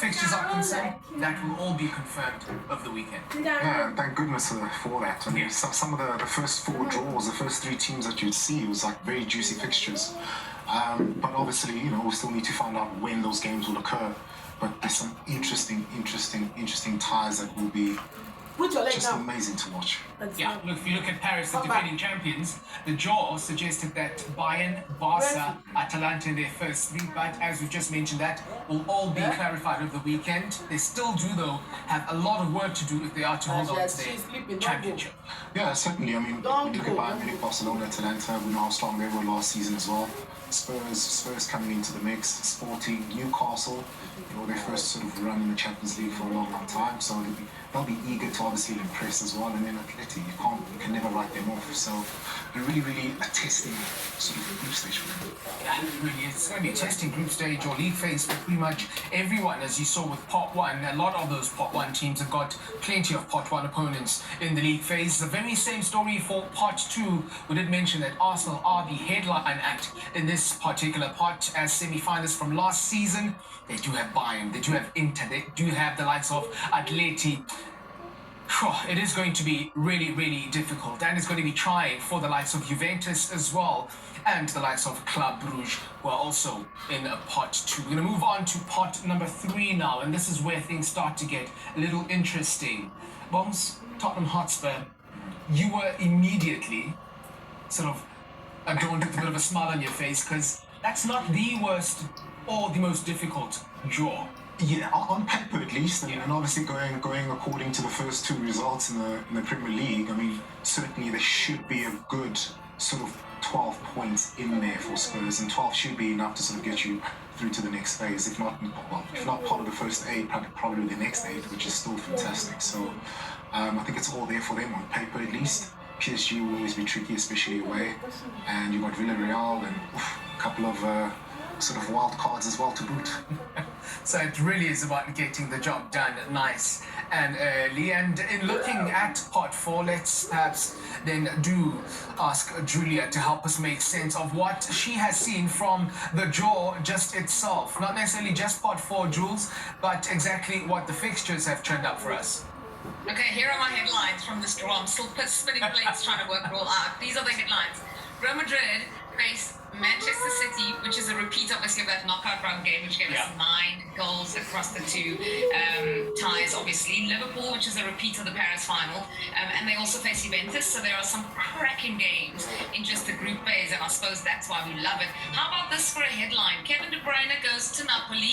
fixtures are concerned, that will all be confirmed over the weekend. Yeah, thank goodness for that. I mean, Yeah. some of the first four draws, the first three teams that you'd see, was like very juicy fixtures. But obviously, we still need to find out when those games will occur. But there's some interesting ties that will be just amazing to watch. Yeah, look, if you look at Paris, the defending champions, the draw suggested that Bayern, Barca, Atalanta in their first three, but as we've just mentioned, that will all be clarified over the weekend. They still do, though, have a lot of work to do if they are to hold on to their championship. Yeah, certainly. I mean, when you look at Bayern Munich, Barcelona, Atalanta, we know how strong they were last season as well. Spurs coming into the mix, Sporting, Newcastle, their first sort of run in the Champions League for a long time, so they'll be eager to obviously impress as well. And then Atleti, you can never write them off. So really a testing sort of group stage for them. Yeah, really, it's going to be a testing group stage or league phase for pretty much everyone, as you saw with Pot 1. A lot of those Pot 1 teams have got plenty of Pot 1 opponents in the league phase. The very same story for Pot 2. We did mention that Arsenal are the headline act in this particular pot as semi-finalists from last season. They do have Bayern, they do have Inter, they do have the likes of Atleti. It is going to be really difficult, and it's going to be trying for the likes of Juventus as well, and the likes of Club Brugge, who are also in pot 2. We're going to move on to pot number 3 now, and this is where things start to get a little interesting. Bones, Tottenham Hotspur, you were immediately sort of adorned with a bit of a smile on your face, because that's not the worst or the most difficult draw. Yeah, on paper at least, and obviously going according to the first two results in the Premier League. I mean, certainly there should be a good sort of 12 points in there for Spurs, and 12 should be enough to sort of get you through to the next phase. If not part of the first 8, probably the next 8, which is still fantastic. So I think it's all there for them on paper at least. PSG will always be tricky, especially away, and you've got Villarreal and a couple of sort of wild cards as well to boot. So it really is about getting the job done nice and early. And in looking at pot 4, let's perhaps then do ask Julia to help us make sense of what she has seen from the draw just itself. Not necessarily just pot 4, Jules, but exactly what the fixtures have turned up for us. Okay, here are my headlines from this draw. I'm still spinning plates trying to work it all out. These are the headlines. Real Madrid face Manchester City, which is a repeat, obviously, of that knockout round game, which gave us 9 goals across the two ties, obviously. Liverpool, which is a repeat of the Paris final. And they also face Juventus, so there are some cracking games in just the group phase, and I suppose that's why we love it. How about this for a headline? Kevin De Bruyne goes to Napoli.